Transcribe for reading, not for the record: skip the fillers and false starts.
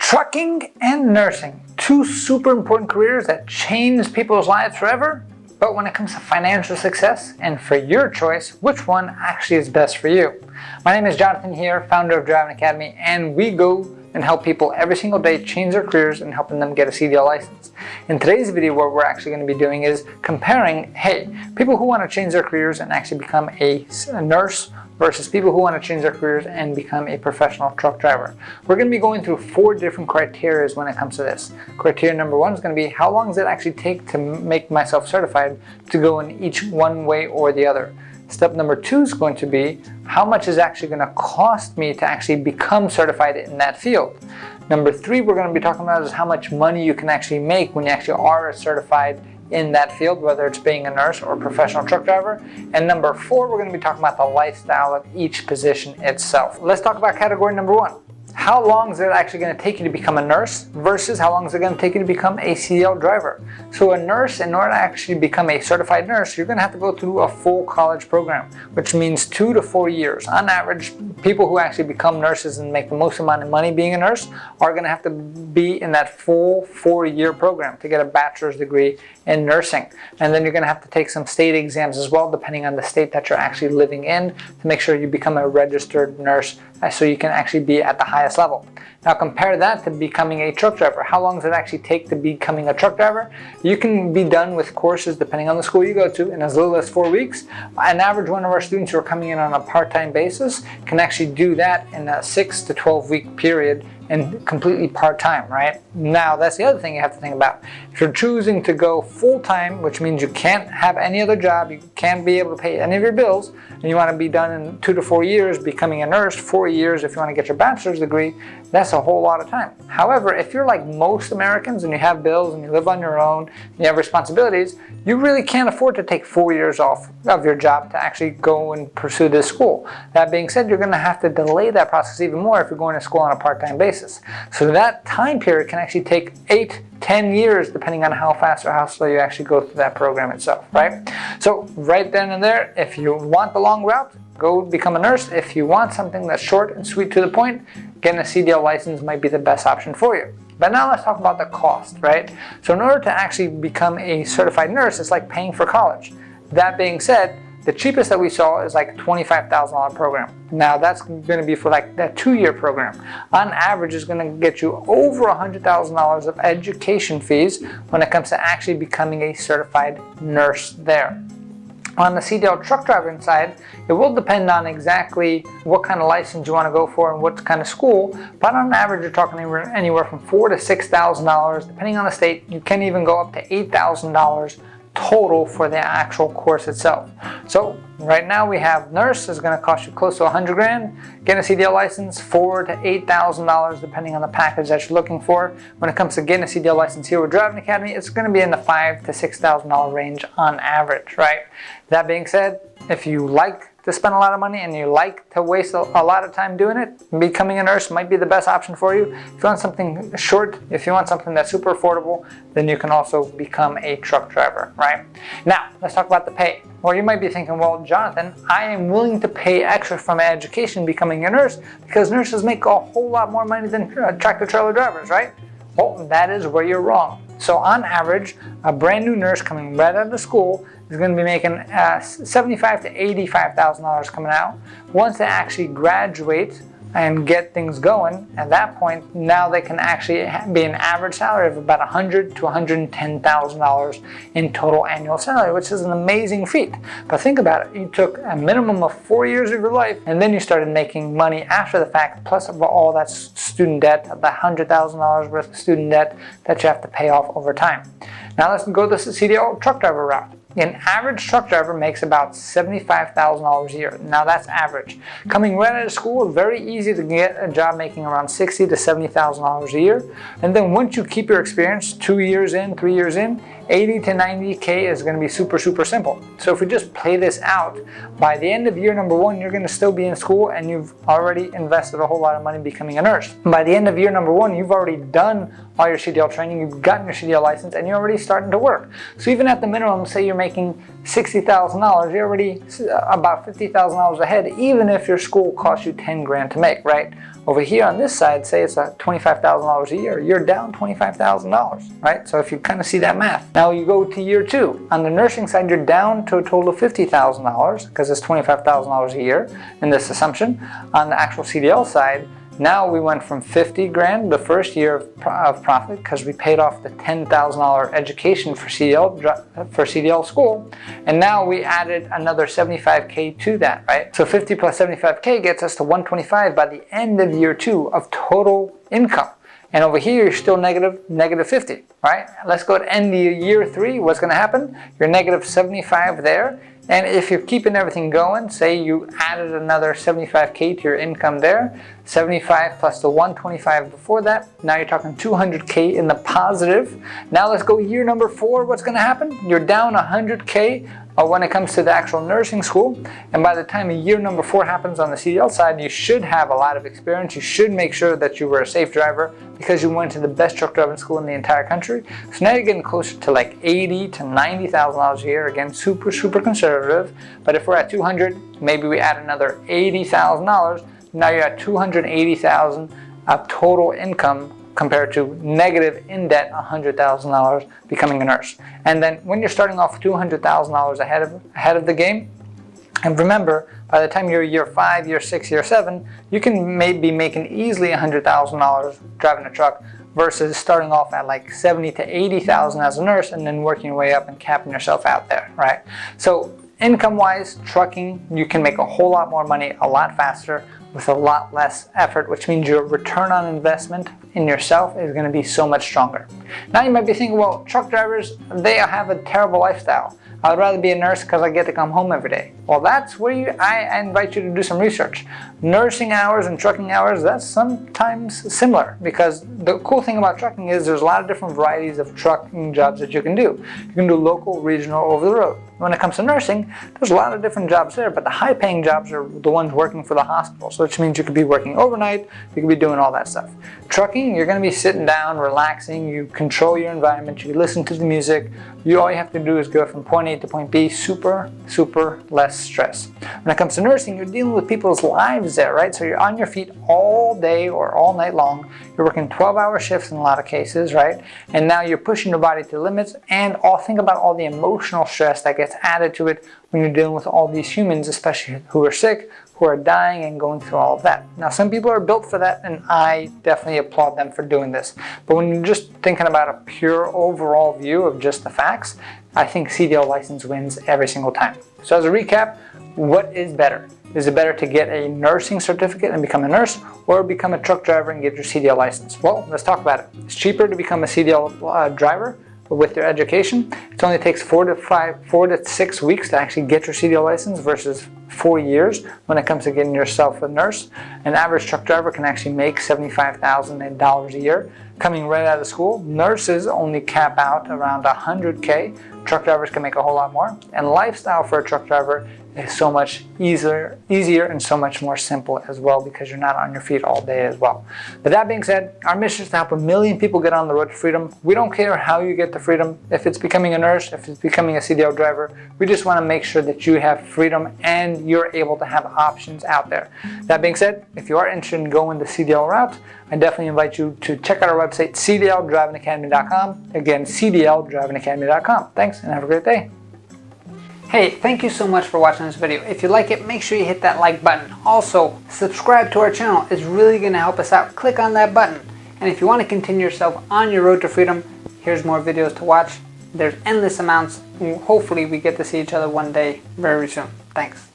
Trucking and nursing, two super important careers that change people's lives forever. But when it comes to financial success and for your choice, which one actually is best for you? My name is Jonathan here, founder of Driving Academy, and we go and help people every single day change their careers and helping them get a CDL license. In today's video, what we're actually going to be doing is comparing, people who want to change their careers and actually become a nurse versus people who want to change their careers and become a professional truck driver. We're going to be going through 4 different criteria when it comes to this. Criteria number 1 is going to be how long does it actually take to make myself certified to go in each one way or the other. Step number 2 is going to be how much is actually going to cost me to actually become certified in that field. Number 3 we're going to be talking about is how much money you can actually make when you actually are certified in that field, whether it's being a nurse or a professional truck driver. And number 4, we're going to be talking about the lifestyle of each position itself. Let's talk about category number 1. How long is it actually going to take you to become a nurse versus how long is it going to take you to become a CDL driver? So a nurse, in order to actually become a certified nurse, you're going to have to go through a full college program, which means 2 to 4 years. On average, people who actually become nurses and make the most amount of money being a nurse are going to have to be in that full 4-year program to get a bachelor's degree in nursing. And then you're going to have to take some state exams as well, depending on the state that you're actually living in, to make sure you become a registered nurse so you can actually be at the highest level. Now compare that to becoming a truck driver. How long does it actually take to becoming a truck driver? You can be done with courses, depending on the school you go to, in as little as 4 weeks. An average one of our students who are coming in on a part-time basis can actually do that in a 6 to 12 week period and completely part-time, right? Now, that's the other thing you have to think about. If you're choosing to go full-time, which means you can't have any other job, you can't be able to pay any of your bills, and you want to be done in 2 to 4 years, becoming a nurse, 4 years if you want to get your bachelor's degree, that's a whole lot of time. However, if you're like most Americans and you have bills and you live on your own, and you have responsibilities, you really can't afford to take 4 years off of your job to actually go and pursue this school. That being said, you're going to have to delay that process even more if you're going to school on a part-time basis. So that time period can actually take 8, 10 years depending on how fast or how slow you actually go through that program itself, right? So right then and there, if you want the long route, go become a nurse. If you want something that's short and sweet to the point, getting a CDL license might be the best option for you. But now let's talk about the cost, right? So in order to actually become a certified nurse, it's like paying for college. That being said, the cheapest that we saw is like $25,000 program. Now that's going to be for like that 2-year program. On average, is going to get you over $100,000 of education fees when it comes to actually becoming a certified nurse there. On the CDL truck driving side, it will depend on exactly what kind of license you want to go for and what kind of school, but on average you're talking anywhere from $4,000 to $6,000, depending on the state. You can even go up to $8,000 total for the actual course itself. So right now we have nurse is going to cost you close to 100 grand. Getting a CDL license, $4,000 to $8,000 depending on the package that you're looking for. When it comes to getting a CDL license here with Driving Academy, it's going to be in the $5,000 to $6,000 range on average, right? That being said, if you like to spend a lot of money and you like to waste a lot of time doing it, becoming a nurse might be the best option for you. If you want something short, if you want something that's super affordable, then you can also become a truck driver, right? Now, let's talk about the pay. Well, you might be thinking, well, Jonathan, I am willing to pay extra for my education becoming a nurse because nurses make a whole lot more money than tractor trailer drivers, right? Well, that is where you're wrong. So on average, a brand new nurse coming right out of school is going to be making $75,000 to $85,000 coming out. Once they actually graduate and get things going, at that point, now they can actually be an average salary of about $100,000 to $110,000 in total annual salary, which is an amazing feat. But think about it, you took a minimum of 4 years of your life, and then you started making money after the fact, plus all that student debt, the $100,000 worth of student debt that you have to pay off over time. Now let's go the CDL truck driver route. An average truck driver makes about $75,000 a year. Now that's average. Coming right out of school, very easy to get a job making around $60,000 to $70,000 a year. And then once you keep your experience, 2 years in, 3 years in, 80 to 90K is going to be super, super simple. So if we just play this out, by the end of year number 1, you're going to still be in school and you've already invested a whole lot of money becoming a nurse. By the end of year number 1, you've already done all your CDL training, you've gotten your CDL license, and you're already starting to work. So even at the minimum, say you're making $60,000, you're already about $50,000 ahead, even if your school costs you 10 grand to make, right? Over here on this side, say it's $25,000 a year, you're down $25,000, right? So if you kind of see that math. Now you go to year 2. On the nursing side, you're down to a total of $50,000 because it's $25,000 a year in this assumption. On the actual CDL side, now we went from 50 grand the first year of profit because we paid off the $10,000 education for CDL school, and now we added another 75K to that, right? So 50 plus 75K gets us to 125 by the end of year 2 of total income. And over here, you're still negative 50, right? Let's go to end of year 3. What's going to happen? You're negative 75 there. And if you're keeping everything going, say you added another 75K to your income there, 75 plus the 125 before that, now you're talking 200K in the positive. Now let's go year number 4. What's going to happen? You're down 100K when it comes to the actual nursing school. And by the time year number 4 happens on the CDL side, you should have a lot of experience. You should make sure that you were a safe driver because you went to the best truck driving school in the entire country. So now you're getting closer to like $80,000 to $90,000 a year. Again, super conservative. But if we're at 200, maybe we add another $80,000. Now you're at $280,000 of total income compared to negative in debt $100,000 becoming a nurse. And then when you're starting off $200,000 ahead of the game, and remember, by the time you're year 5, year 6, year 7, you can maybe making easily $100,000 driving a truck versus starting off at like $70,000 to $80,000 as a nurse and then working your way up and capping yourself out there, right? So income-wise, trucking, you can make a whole lot more money a lot faster with a lot less effort, which means your return on investment in yourself is going to be so much stronger. Now you might be thinking, well, truck drivers, they have a terrible lifestyle. I would rather be a nurse because I get to come home every day. Well, that's where I invite you to do some research. Nursing hours and trucking hours, that's sometimes similar because the cool thing about trucking is there's a lot of different varieties of trucking jobs that you can do. You can do local, regional, over the road. When it comes to nursing, there's a lot of different jobs there, but the high-paying jobs are the ones working for the hospital, so which means you could be working overnight, you could be doing all that stuff. Trucking, you're going to be sitting down, relaxing, you control your environment, you listen to the music, all you have to do is go from point A to point B, super less stress. When it comes to nursing, you're dealing with people's lives there, right? So you're on your feet all day or all night long, you're working 12-hour shifts in a lot of cases, right? And now you're pushing your body to limits, and think about all the emotional stress that gets added to it when you're dealing with all these humans, especially who are sick, who are dying and going through all of that. Now, some people are built for that, and I definitely applaud them for doing this. But when you're just thinking about a pure overall view of just the facts, I think CDL license wins every single time. So as a recap, what is better? Is it better to get a nursing certificate and become a nurse, or become a truck driver and get your CDL license? Well, let's talk about it. It's cheaper to become a CDL driver with your education. It only takes 4 to 6 weeks to actually get your CDL license versus 4 years when it comes to getting yourself a nurse. An average truck driver can actually make $75,000 a year coming right out of school. Nurses only cap out around 100K. Truck drivers can make a whole lot more. And lifestyle for a truck driver is so much easier and so much more simple as well because you're not on your feet all day as well. But that being said, our mission is to help 1 million people get on the road to freedom. We don't care how you get to freedom, if it's becoming a nurse, if it's becoming a CDL driver. We just want to make sure that you have freedom and you're able to have options out there. That being said, if you are interested in going the CDL route, I definitely invite you to check out our website, cdldrivingacademy.com. Again, cdldrivingacademy.com. Thanks and have a great day. Hey, thank you so much for watching this video. If you like it, make sure you hit that like button. Also, subscribe to our channel. It's really going to help us out. Click on that button. And if you want to continue yourself on your road to freedom, here's more videos to watch. There's endless amounts. Hopefully we get to see each other one day very soon. Thanks.